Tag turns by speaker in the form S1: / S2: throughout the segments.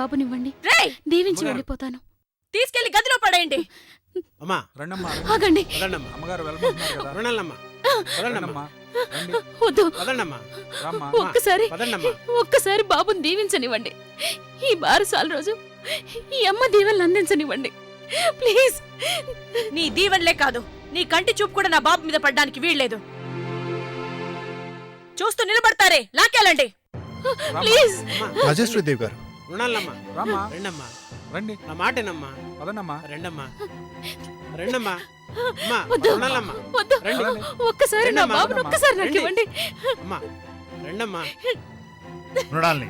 S1: బాబునివ్వండి,
S2: రేయ్
S1: దీవించి వెళ్ళిపోతాను.
S2: తీసుకెళ్లి గదిలో పడేయండి.
S3: అమ్మా
S4: రండమ్మా
S1: ఆగండి.
S3: పదండమ్మా
S4: అమ్మగారు వెళ్ళమంటున్నారు కదా
S3: రుణాలమ్మా పదండమ్మా
S4: రండి
S1: వద్దు,
S3: పదండమ్మా
S4: రామ్మా
S1: ఒక్కసారి ఒక్కసారి బాబుని దీవించనివ్వండి. ఈ బారసాల రోజు ఈ అమ్మ దీవెనలు అందించనివ్వండి ప్లీజ్.
S2: నీ దీవెనలే కాదు, నీ కంటి చూపు కూడా నా బాబు మీద పడ్డానికి వీల్లేదు. చూస్తూ నిలబడతారే, లాకెళ్ళండి
S1: ప్లీజ్.
S5: రాజేశ్వరి దేవి గారు,
S3: రుణాలమ్మా
S4: రామ్మా
S3: రెండమ్మా
S4: రండి
S3: నా మాటేనమ్మా
S4: పదనమ్మా
S3: రెండమ్మా రెండమ్మా అమ్మా
S1: వద్దు.
S3: రుణాలమ్మా
S1: వద్దు,
S3: రండి
S1: ఒక్కసారి నా
S3: రండమ్మా,
S1: బాబుని ఒక్కసారి నాకు
S3: రండి.
S1: ఇవ్వండి.
S3: అమ్మా రెండమ్మా
S5: మృణాల్ని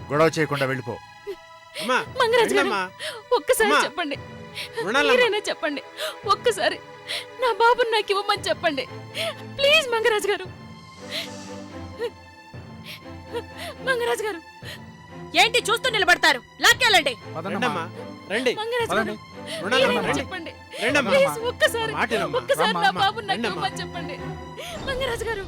S5: గొడవ చేయకుండా వెళ్ళిపో.
S3: అమ్మా
S1: మంగరాజు గారు,
S3: రెండమ్మా
S1: ఒక్కసారి
S3: అమ్మా.
S1: చెప్పండి,
S3: రుణాలమ్మా
S1: మీరైనా చెప్పండి. ఒక్కసారి నా బాబుని నాకు ఇవ్వమని చెప్పండి ప్లీజ్. మంగరాజు గారు, మంగరాజు గారు,
S2: ఏంటి చూస్తూ నిలబడతారు, లాకెళ్ళండి.
S3: రెండమ్మా రండి
S1: మంగరాజు గారు,
S3: రుణాలమ్మా
S1: మీరైనా
S3: రండి
S1: చెప్పండి
S3: రెండమ్మా
S1: ప్లీజ్. ఒక్కసారి
S3: మాటేనమ్మా
S1: ఒక్కసారి నా
S4: రామ్మా.
S1: బాబుని నాకు
S3: రండమ్మా.
S1: ఇవ్వమని చెప్పండి మంగరాజు గారు.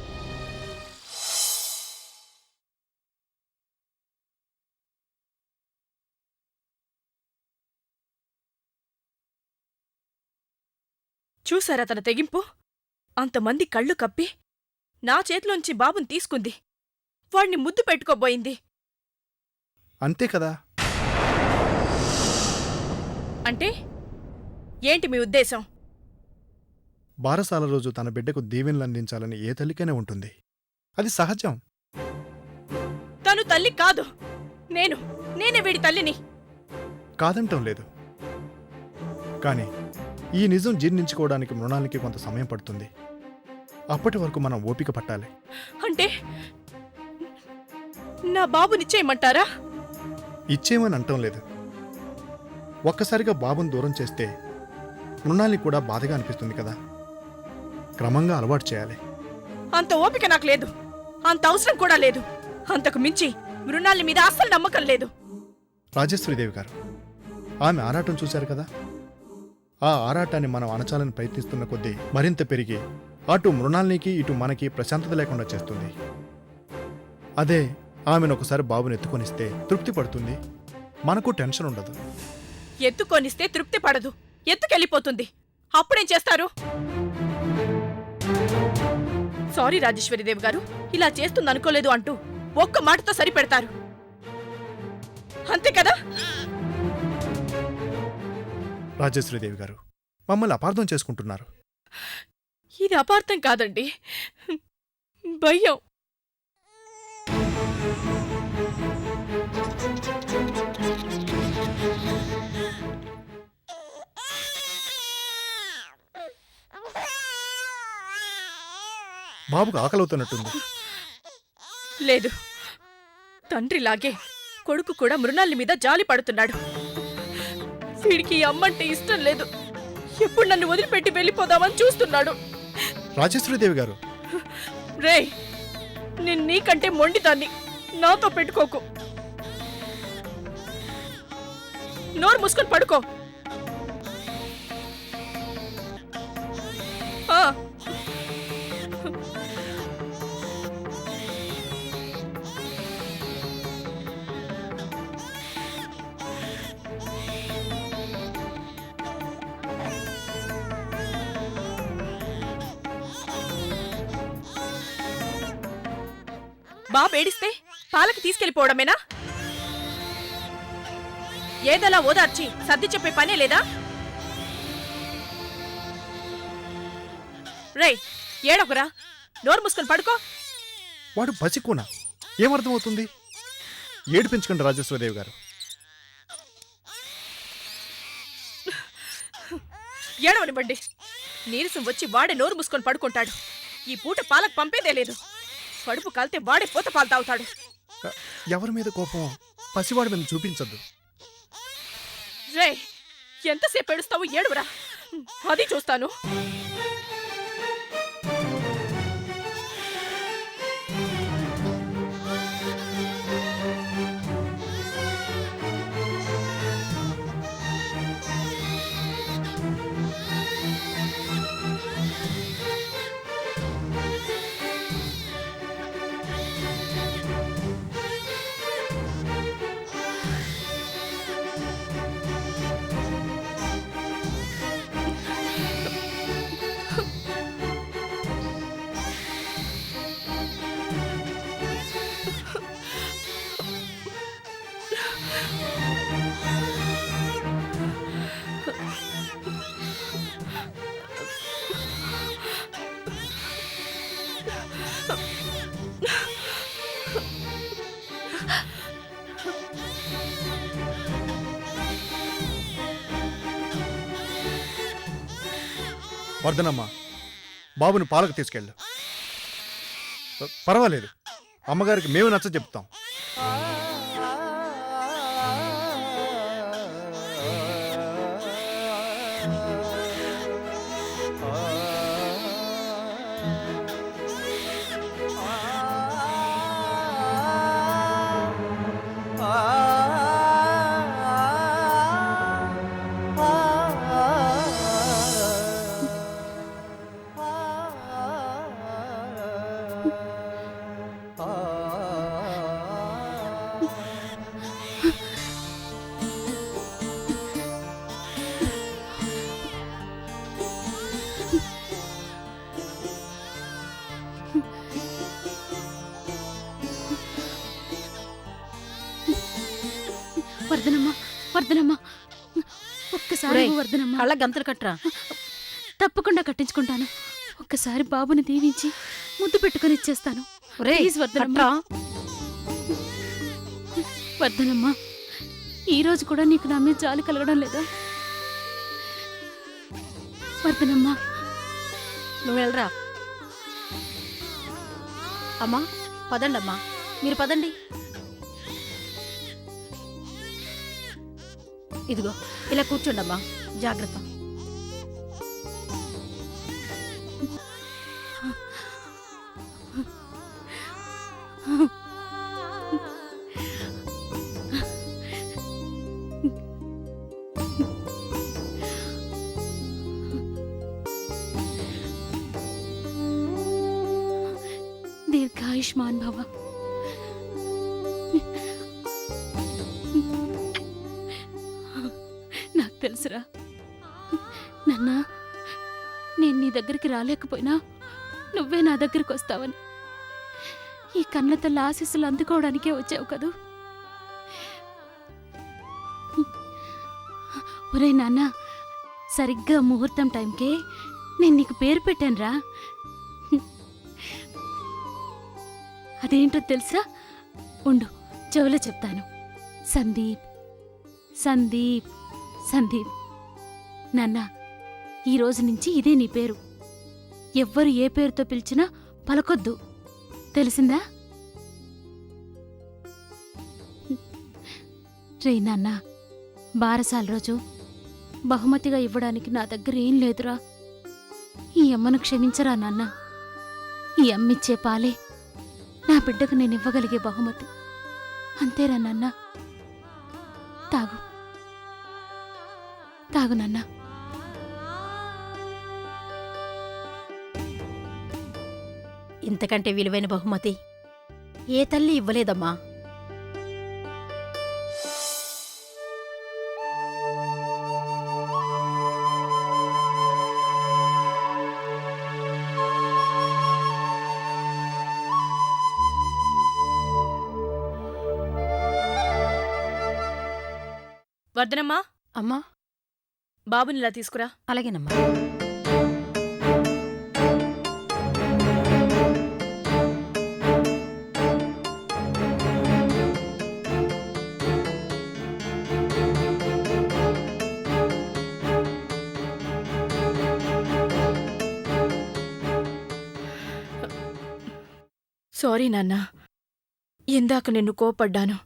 S2: చూసారా తన తెగింపు? అంతమంది కళ్ళు కప్పి నా చేతిలోంచి బాబుని తీసుకుంది, వాణ్ణి ముద్దు పెట్టుకోబోయింది.
S5: అంతే కదా.
S2: అంటే ఏంటి మీ ఉద్దేశం?
S5: బారసాల రోజు తన బిడ్డకు దీవెనలు అందించాలని ఏ తల్లికైనా ఉంటుంది. అది సహజం.
S2: తను తల్లి కాదు, నేనే వీడి తల్లిని.
S5: కాదంటం లేదు. కానీ ఈ నిజం జీర్ణించుకోవడానికి మృణాలకి కొంత సమయం పడుతుంది. అప్పటి వరకు మనం ఓపిక పట్టాలి.
S2: అంటే నా బాబునిచ్చేయమంటారా?
S5: ఇచ్చేమని అంటం లేదు. ఒక్కసారిగా బాబుని దూరం చేస్తే మృణాల్ని కూడా బాధగా అనిపిస్తుంది కదా. క్రమంగా అలవాటు చేయాలి.
S2: అంత ఓపిక నాకు లేదు, అంత అవసరం కూడా లేదు. అంతకు మించి మృణాలి మీద అస్సలు నమ్మకం లేదు.
S5: రాజేశ్వరిదేవి గారు, ఆమె ఆరాటం చూశారు కదా. ఆ ఆరాటాన్ని మనం అణచాలని ప్రయత్నిస్తున్న కొద్దీ మరింత పెరిగి అటు మృణాల్నికి ఇటు మనకి ప్రశాంతత లేకుండా చేస్తుంది. అదే ఆమెను ఒకసారి బాబుని ఎత్తుకొనిస్తే తృప్తి పడుతుంది, మనకు టెన్షన్ ఉండదు.
S2: ఎత్తుకొనిస్తే తృప్తి పడదు, ఎత్తుకెళ్ళిపోతుంది. అప్పుడేం చేస్తారు? సారీ రాజేశ్వరిదేవి గారు, ఇలా చేస్తుందనుకోలేదు అంటూ ఒక్క మాటతో సరిపెడతారు, అంతే కదా?
S5: రాజేశ్వరిదేవి గారు, మమ్మల్ని అపార్థం చేసుకుంటున్నారు.
S2: ఇది అపార్థం కాదండి, భయం.
S5: బాబుకు ఆకలవుతున్నట్టుంది.
S2: లేదు, తండ్రిలాగే కొడుకు కూడా మృణాలి మీద జాలి పడుతున్నాడు. వీడికి ఈ అమ్మంటే ఇష్టం లేదు, ఎప్పుడు నన్ను వదిలిపెట్టి వెళ్ళిపోదామని చూస్తున్నాడు.
S5: రాజేశ్వరిదేవి గారు,
S2: రేయ్, నేను నీకంటే మొండిదాన్ని, నాతో పెట్టుకోకు. నోరు మూసుకొని పడుకో. ఆ, బాబు ఏడిస్తే పాలకి తీసుకెళ్లిపోవడమేనా? ఏదలా ఓదార్చి సర్ది చెప్పే పనే లేదా? రేయ్, ఏడొకరా, నోరు మూసుకొని పడుకో.
S5: వాడు పసికూన, ఏమర్థమవుతుంది? ఏడిపించకండి రాజేశ్వరిదేవి గారు.
S2: ఏడవనివ్వండి. నీరసం వచ్చి వాడే నోరు మూసుకొని పడుకుంటాడు. ఈ పూట పాలకు పంపేదే లేదు. కడుపు కాలితే వాడే పూత పాలు తాగుతాడు.
S5: ఎవరి మీద కోపం పసివాడి మీద చూపించద్దు.
S2: రే, ఎంతసేపు ఏడుస్తావు? ఏడువరా, అది చూస్తాను.
S5: వర్ధనమ్మ, బాబుని పాలకు తీసుకెళ్ళు. పర్వాలేదు, అమ్మగారికి మేము నచ్చ చెప్తాం.
S1: వర్ధనమ్మ, వర్ధనమ్మ, ఒక్కసారి
S4: ఒరేయ్,
S1: వర్ధనమ్మ.
S4: కళ్ళ గంతలు కట్టరా.
S1: తప్పకుండా కట్టించుకుంటాను. ఒక్కసారి బాబుని దీవించి ముద్దు పెట్టుకొని ఇచ్చేస్తాను.
S4: ఒరేయ్,
S1: ప్లీజ్ వర్ధనమ్మ.
S4: కట్రా.
S1: వర్ధనమ్మ, ఈ రోజు కూడా నీకు నా మీద జాలి కలగడం లేదా? వర్ధనమ్మ,
S4: నువ్వు వెళ్ళరా. అమ్మా, పదండి అమ్మా, మీరు పదండి. ఇదిగో ఇలా కూర్చోండమ్మా, జాగ్రత్త.
S1: దీర్ఘాయుష్మాన్ భవ. నాకు తెలుసురా నాన్న, నేను నీ దగ్గరికి రాలేకపోయినా నువ్వే నా దగ్గరికి వస్తావని. ఈ కన్నతల్ల ఆశీస్సులు అందుకోవడానికే వచ్చావు కదూ. ఒరే నాన్న, సరిగ్గా ముహూర్తం టైంకే నేను నీకు పేరు పెట్టానురా. అదేంటో తెలుసా? ఉండు, చెవులో చెప్తాను. సందీప్, సందీప్, సందీప్. నాన్న, ఈ రోజు నుంచి ఇదే నీ పేరు. ఎవ్వరు ఏ పేరుతో పిలిచినా పలకొద్దు, తెలిసిందా? రే నాన్న, బారసాల రోజు బహుమతిగా ఇవ్వడానికి నా దగ్గర ఏం లేదురా. ఈ అమ్మను క్షమించరా నాన్న. ఈ అమ్మిచ్చే పాలే నా బిడ్డకు నేను ఇవ్వగలిగే బహుమతి. అంతేరా నాన్న. తాగు, తాగు నాన్న.
S4: ఇంతకంటే విలువైన బహుమతి ఏ తల్లి ఇవ్వలేదమ్మా.
S2: వర్ధనమ్మా,
S4: అమ్మా,
S2: బాబుని ఇలా తీసుకురా.
S4: అలాగేనమ్మా.
S2: సారీ నాన్న, ఇందాక నిన్ను కోపడ్డాను.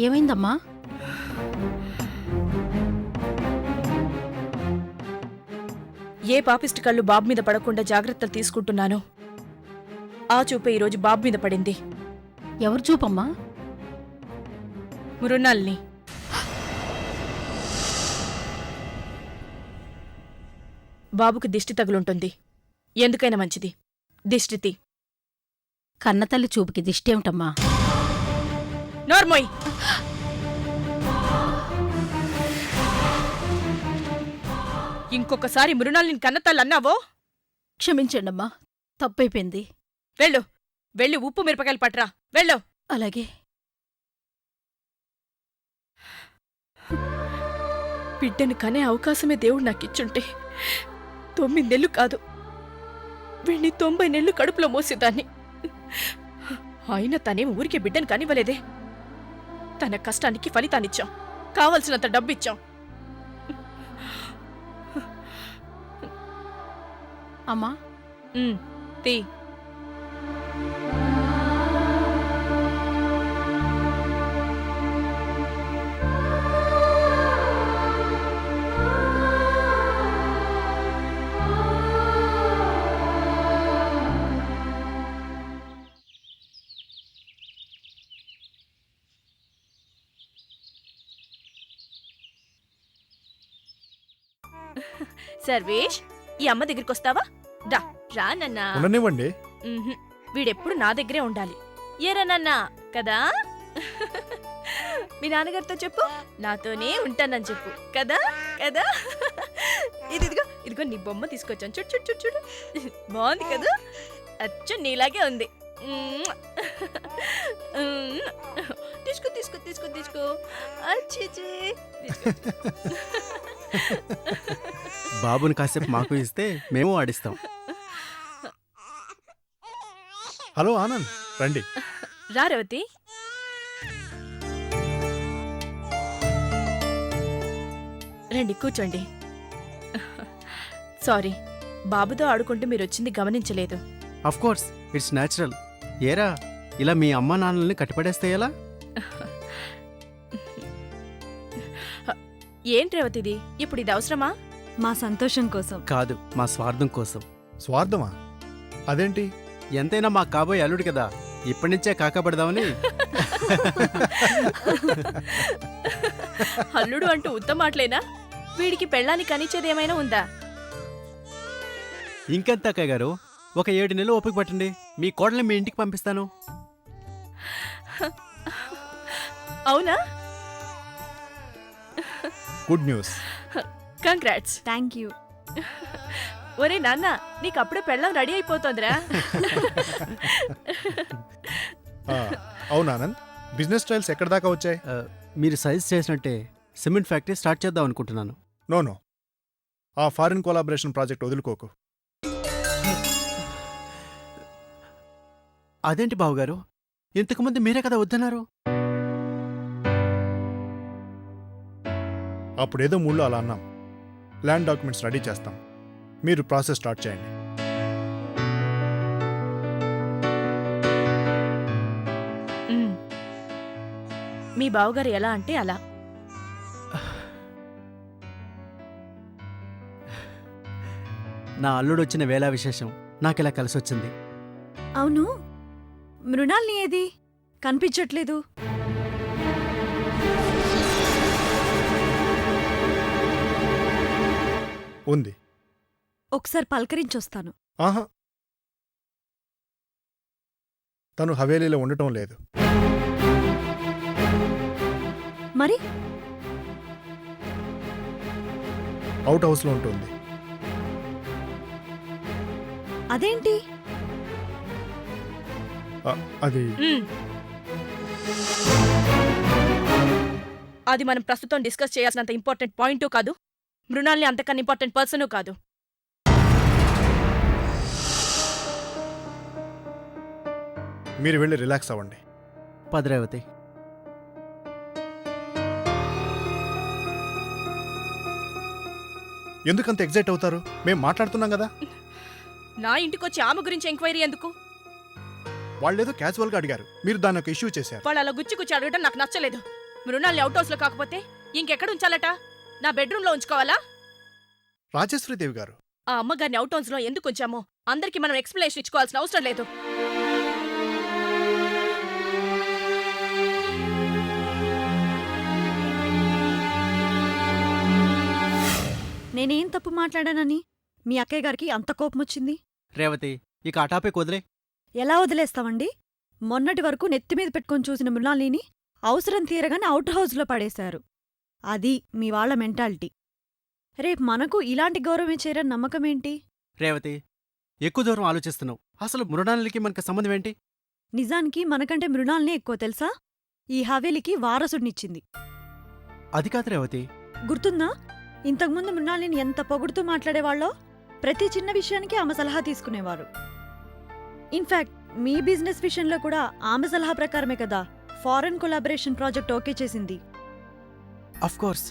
S4: ఏమైందమ్మా?
S2: ఏ పాపిష్టి కళ్ళు బాబు మీద పడకుండా జాగ్రత్తలు తీసుకుంటున్నాను. ఆ చూపే ఈరోజు బాబు మీద పడింది.
S4: ఎవరు చూపమ్మా?
S2: మృణాల్ని. బాబుకి దిష్టి తగులుంటుంది. ఎందుకైనా మంచిది దిష్టితి.
S4: కన్నతల్లి చూపుకి దిష్టేమిటమ్మా?
S2: నోర్మోయ్. ఇంకొకసారి మృణాల్ని కన్నతల్లన్నావో
S4: క్షమించండమ్మా, తప్పైపోయింది.
S2: వెళ్ళు, వెళ్ళి ఉప్పు మిరపకాయలు పట్రా. వెళ్ళు.
S4: అలాగే.
S2: బిడ్డను కనే అవకాశమే దేవుడు నాకిచ్చుంటే 9 నెలలు కాదు, వీణ్ణి 90 నెలలు కడుపులో మోసేదాన్ని. అయినా తనేం ఊరికే బిడ్డను కానివ్వలేదే. తన కష్టానికి ఫలితాన్నిచ్చాం, కావలసినంత డబ్బిచ్చాం.
S4: అమ్మా
S2: తీ. సర్వేష్, ఈ అమ్మ దగ్గరికి వస్తావా? రా రా నన్నా.
S5: ఉండనివ్వండి.
S2: వీడెప్పుడు నా దగ్గరే ఉండాలి. ఏరా నన్నా కదా? మీ నాన్నగారితో చెప్పు, నాతోనే ఉంటానని చెప్పు. కదా కదా? ఇదిగో ఇదిగో నీ బొమ్మ తీసుకొచ్చాను. చూడు చూడు చూడు చూడు, బాగుంది కదా? అచ్చు నీలాగే ఉంది. తీసుకో తీసుకో తీసుకో తీసుకో. అచ్చి
S6: బాబుని కాసేపు మాకు ఇస్తే మేము ఆడిస్తాం.
S5: హలో ఆనంద్, రండి.
S2: రా రేవతి. రండి కూర్చోండి. సారీ, బాబుతో ఆడుకుంటూ మీరు వచ్చింది గమనించలేదు.
S6: Of course, it's natural. ఏరా, ఇలా మీ అమ్మా నాన్నల్ని కట్టిపడేస్తే ఎలా?
S2: ఏంటి రేవతిది, ఇప్పుడు ఇది అవసరమా?
S7: మా సంతోషం కోసం.
S6: కాదు, మా స్వార్థం కోసం.
S5: స్వార్థమా? అదేంటి?
S6: ఎంతైనా మా కాబోయే అల్లుడు కదా, ఇప్పటి నుంచే కాకపడదామని.
S2: అల్లుడు అంటూ ఉత్తమాట్లేనా? వీడికి పెళ్ళాన్ని కనిచేదేమైనా ఉందా?
S6: ఇంకెంత అక్కయ్య గారు, ఒక 7 నెలలు ఓపిక పట్టండి, మీ కోడల్ని మీ ఇంటికి పంపిస్తాను.
S2: అవునా?
S5: Good news.
S2: Congrats.
S7: Thank you.
S2: ఒరే నాన్న, నీకు అప్పుడే పెళ్ళం రెడీ అయిపోతోందిరా.
S5: అవును ఆనంద్, బిజినెస్ ట్రయల్స్ ఎక్కడి దాకా వచ్చాయి?
S6: మీరు సజెస్ట్ చేసినట్టే సిమెంట్ ఫ్యాక్టరీ స్టార్ట్ చేద్దాం అనుకుంటున్నాను.
S5: నో, ఆ ఫారిన్ కొలాబరేషన్ ప్రాజెక్ట్ వదులుకోకు.
S6: అదేంటి బావగారు, ఇంతకుముందు మీరే కదా వద్దన్నారు?
S5: అప్పుడేదో మూళ్ళు అలా అన్నాం. ల్యాండ్ డాక్యుమెంట్స్ రెడీ చేస్తాం, మీరు ప్రాసెస్ స్టార్ట్ చేయండి.
S2: మీ బావగారు ఎలా అంటే అలా.
S6: నా అల్లుడు వచ్చిన వేళా విశేషం నాకిలా కలిసొచ్చింది.
S7: అవును, మృణాల్ని ఏది కనిపించట్లేదు?
S5: ఉంది.
S7: ఒకసారి పలకరించొస్తాను.
S5: ఆహా, తను హవేలీలో ఉండటం లేదు.
S7: మరి
S5: అవుట్ హౌస్లో ఉంటుంది.
S7: అదేంటి?
S5: అది
S2: అది మనం ప్రస్తుతం డిస్కస్ చేయాల్సినంత ఇంపార్టెంట్ పాయింట్ కాదు, మృణాల్ని అంతకన్నా ఇంపార్టెంట్ పర్సన్ కాదు.
S5: మీరు వెళ్ళి రిలాక్స్ అవ్వండి.
S6: పద్రేవతి,
S5: ఎందుకంత ఎగ్జైట్ అవుతారు? మేం మాట్లాడుతున్నాం కదా.
S2: నా ఇంటికొచ్చి ఆమె గురించి ఎంక్వైరీ ఎందుకు?
S5: వాళ్ళేదో క్యాజువల్గా అడిగారు, మీరు దాన్ని ఒక ఇష్యూ చేశారు.
S2: వాళ్ళు అలా గుచ్చి గుచ్చి అడగడం నాకు నచ్చలేదు. మృణాల్ని అవుట్ హౌస్ లో కాకపోతే ఇంకెక్కడ ఉంచాలట? నా బెడ్రూమ్ లో ఉంచుకోవాలా?
S5: రాజేశ్వరీదేవి గారు,
S2: ఆ అమ్మగారిని అవుట్ హౌస్ లో ఎందుకు ఉంచామో అందరికి మనం ఎక్స్ప్లెనేషన్ ఇచ్చుకోవాల్సిన అవసరం లేదు.
S7: నేనేం తప్పు మాట్లాడానని మీ అక్కయ్య గారికి అంత కోపం వచ్చింది?
S6: రేవతి, ఇక ఆ టాపిక్ వదిలే.
S7: ఎలా వదిలేస్తావండి? మొన్నటి వరకు నెత్తిమీద పెట్టుకొని చూసిన మృణాలిని అవసరం తీరగానే అవుట్ హౌస్లో పడేశారు. అది మీ వాళ్ల మెంటాలిటీ. రేపు మనకు ఇలాంటి గౌరవం ఇచ్చేరని నమ్మకమేంటి?
S6: రేవతి, ఎక్కువ దూరం ఆలోచిస్తున్నావు. అసలు మృణాలికి మనకు సంబంధం ఏంటి?
S7: నిజానికి మనకంటే మృణాల్నే ఎక్కువ తెలుసా? ఈ హవేలికి వారసుడినిచ్చింది.
S6: అది కాదు రేవతి.
S7: గుర్తుందా ఇంతకుముందు మృణాలిని ఎంత పొగుడుతూ మాట్లాడేవాళ్ళో? ప్రతి చిన్న విషయానికి ఆమె సలహా తీసుకునేవారు. ఇన్ఫాక్ట్ మీ బిజినెస్ విషయంలో కూడా ఆమె సలహా ప్రకారమే కదా ఫారెన్ కొలాబరేషన్ ప్రాజెక్ట్ ఓకే చేసింది.
S6: Of course.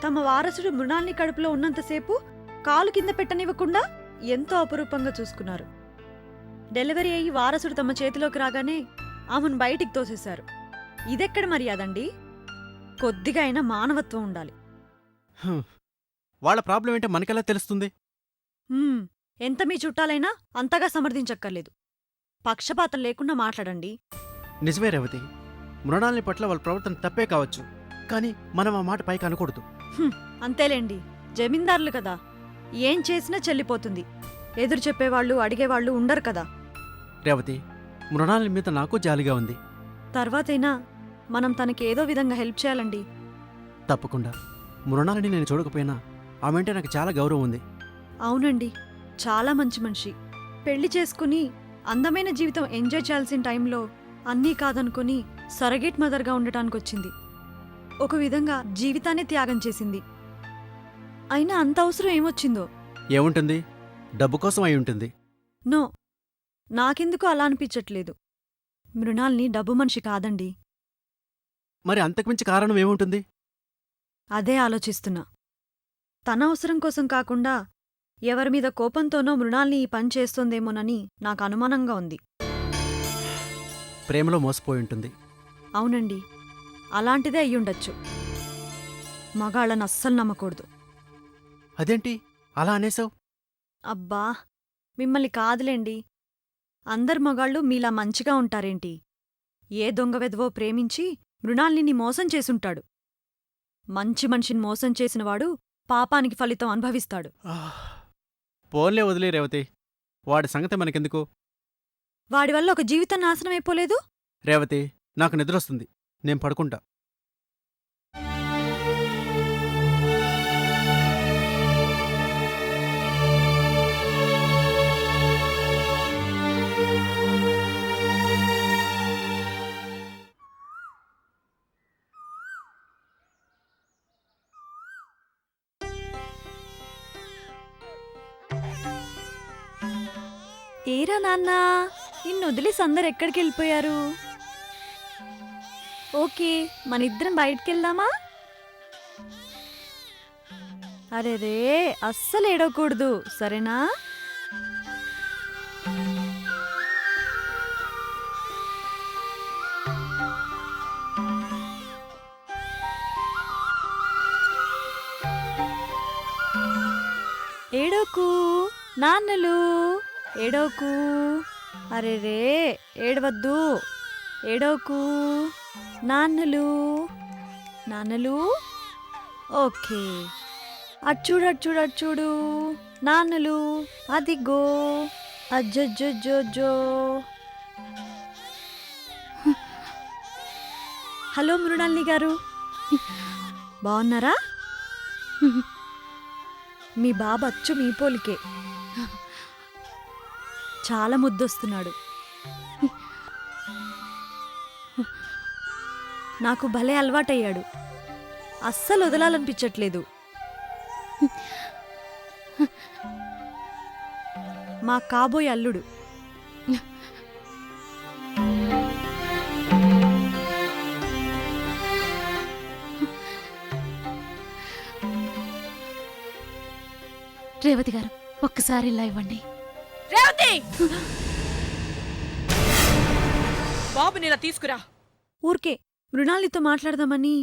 S7: తమ వారసుడు మృణాల్ని కడుపులో ఉన్నంతసేపు కాలు కింద పెట్టనివ్వకుండా ఎంతో అపురూపంగా చూసుకున్నారు. డెలివరీ అయ్యి వారసుడు తమ చేతిలోకి రాగానే ఆమెను బయటికి తోసేశారు. ఇదెక్కడ మర్యాదండి? కొద్దిగా అయినా మానవత్వం ఉండాలి.
S6: వాళ్ళ ప్రాబ్లం ఏంటో మనకెలా తెలుస్తుంది?
S7: ఎంత మీ చుట్టాలైనా అంతగా సమర్థించక్కర్లేదు. పక్షపాతం లేకుండా మాట్లాడండి.
S6: నిజమే రేవతి, మృణాల్ని పట్ల వాళ్ళ ప్రవర్తన తప్పే కావచ్చు, కానీ మనం ఆ మాట పైకి అనకూడదు.
S7: అంతేలేండి, జమీందారులు కదా, ఏం చేసినా చెల్లిపోతుంది. ఎదురు చెప్పేవాళ్ళు అడిగేవాళ్ళు ఉండరు కదా.
S6: రేవతి, మృణాల్ని మీద నాకు జాలిగా ఉంది.
S7: తర్వాతైనా మనం తనకి ఏదో విధంగా హెల్ప్ చేయాలండి.
S6: తప్పకుండా. మృణాలని నేను చూడకపోయినా ఆమె అంటే నాకు చాలా గౌరవం ఉంది.
S7: అవునండి, చాలా మంచి మనిషి. పెళ్లి చేసుకుని అందమైన జీవితం ఎంజాయ్ చేయాల్సిన టైంలో అన్నీ కాదనుకుని సరగేట్ మదర్గా ఉండటానికొచ్చింది. ఒక విధంగా జీవితాన్ని త్యాగం చేసింది. అయినా అంత అవసరం ఏమొచ్చిందో?
S6: ఏముంటుంది? డబ్బు కోసం అయి ఉంటుంది.
S7: నో, నాకెందుకు అలా అనిపించట్లేదు. మృణాల్ని డబ్బు మనిషి కాదండి.
S6: మరి అంతకుమించి కారణం ఏముంటుంది?
S7: అదే ఆలోచిస్తున్నా. తన అవసరం కోసం కాకుండా ఎవరిమీద కోపంతోనో మృణాల్ని ఈ పని చేస్తోందేమోనని నాకు అనుమానంగా ఉంది.
S6: ప్రేమలో మోసపోయి ఉంటుంది.
S7: అవునండి, అలాంటిదే అయ్యుండొచ్చు. మగాళ్ళని అస్సలు నమ్మకూడదు.
S6: అదేంటి అలా అనేసావు?
S7: అబ్బా, మిమ్మల్ని కాదులేండి. అందరు మగాళ్ళు మీలా మంచిగా ఉంటారేంటి? ఏ దొంగవెదవో ప్రేమించి మృణాల్ని మోసం చేసుంటాడు. మంచి మనిషిని మోసం చేసినవాడు పాపానికి ఫలితం అనుభవిస్తాడు.
S6: పోన్లే, వదిలే రేవతి, వాడి సంగతి మనకెందుకు?
S7: వాడివల్ల ఒక జీవితం నాశనమైపోలేదు?
S6: రేవతి, నాకు నిద్రొస్తుంది, నేను పడుకుంటా.
S7: ఏరా నాన్నా, నిన్నొదిలేసి అందరు ఎక్కడికెళ్ళిపోయారు? ఓకే, మనిద్దరం బయటికెళ్దామా? అరెరే, అస్సలు ఏడవకూడదు, సరేనా? ఏడోకు నాన్నలు, ఏడోకు. అరెరే, ఏడవద్దు, ఏడోకు నాన్నలు. నాన్నలు, ఓకే. అచ్చుడు అచ్చుడు అచ్చుడు నాన్నలు, అదిగో. అజ్జజ్జో. హలో మృణాల్ని గారు, బాగున్నారా? మీ బాబు అచ్చు మీ పోలికే, చాలా ముద్దొస్తున్నాడు. నాకు భలే అలవాటయ్యాడు, అస్సలు వదలాలనిపించట్లేదు. మా కాబోయే అల్లుడు.
S1: రేవతి గారు, ఒక్కసారి ఇలా ఇవ్వండి.
S2: రేవతి! బాబుని ఇలా తీసుకురా.
S7: ఊరికే మృణాలితో మాట్లాడదామని.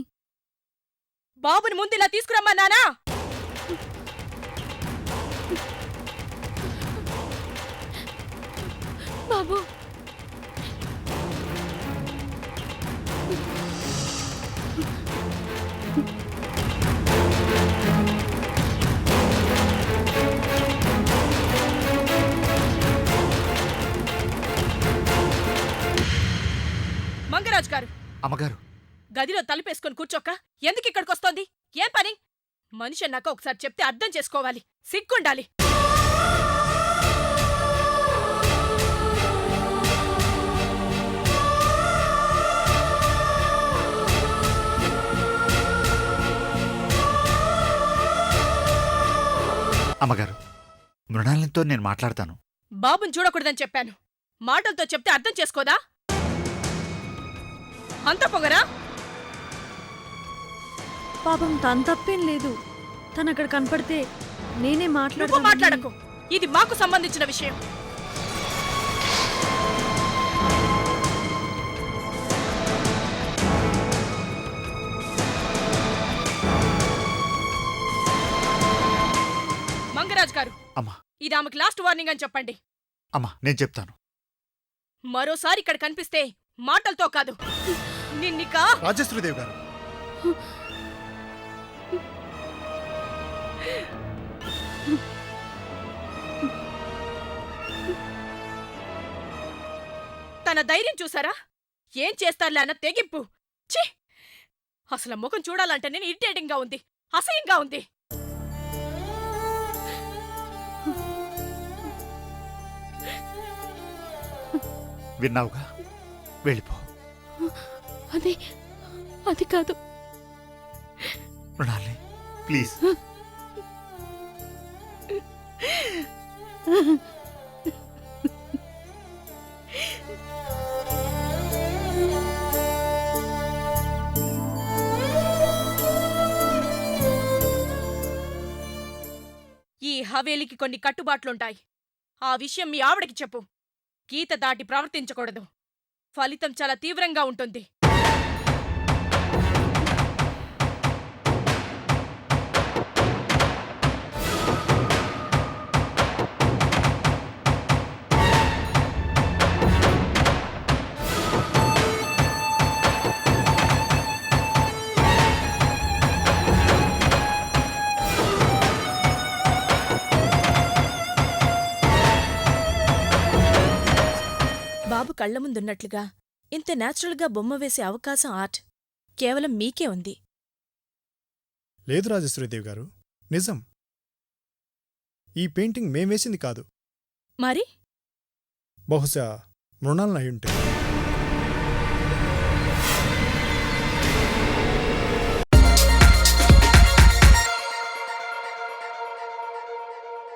S2: బాబుని ముందు ఇలా తీసుకురమ్మన్నానా?
S1: బాబు,
S2: మంగరాజు గారు,
S8: అమ్మగారు,
S2: గదిలో తలుపేసుకొని కూర్చోక ఎందుకు ఇక్కడికొస్తోంది? ఏం పని? మనిషి అన్నాక ఒకసారి చెప్తే అర్థం చేసుకోవాలి, సిగ్గుండాలి.
S8: అమ్మగారు, మృణాలినితో నేను మాట్లాడతాను.
S2: బాబుని చూడకూడదని చెప్పాను. మాటలతో చెప్తే అర్థం చేసుకోదా? అంత పొగరా?
S7: పాపం తన తప్పేం లేదు. తను అక్కడ కనపడితే నేనే
S2: నువ్వు మాట్లాడకు. ఇది మాకు సంబంధించిన విషయం. మంగరాజ్ గారు,
S8: అమ్మా
S2: ఇది ఆమెకు లాస్ట్ వార్నింగ్ అని చెప్పండి.
S8: అమ్మా నేను చెప్తాను.
S2: మరోసారి ఇక్కడ కనిపిస్తే మాటలతో కాదు, నిన్నిక.
S5: రాజేశ్వరీదేవి గారు,
S2: తన ధైర్యం చూసారా? ఏం చేస్తారులే అన్న తెగింపు. ఛీ! అసలు ముఖం చూడాలంటే నేను ఇరిటేటింగ్ గా ఉంది, అసహ్యంగా ఉంది.
S8: విన్నావుగా, వెళ్ళిపో.
S1: అది అది కాదు.
S8: మృణాలిని ప్లీజ్.
S2: ఈ హవేలికి కొన్ని కట్టుబాట్లుంటాయి. ఆ విషయం మీ ఆవిడకి చెప్పు. గీత దాటి ప్రవర్తించకూడదు. ఫలితం చాలా తీవ్రంగా ఉంటుంది. బాబు కళ్ల ముందున్నట్లుగా ఇంత న్యాచురల్గా బొమ్మ వేసే అవకాశం ఆర్ట్ కేవలం మీకే ఉంది.
S5: లేదు రాజేశ్వరీదేవి గారు, నిజం. ఈ పెయింటింగ్ మేమేసింది కాదు.
S2: మరి
S5: బహుశా మృణాలను అయి ఉంటుంది.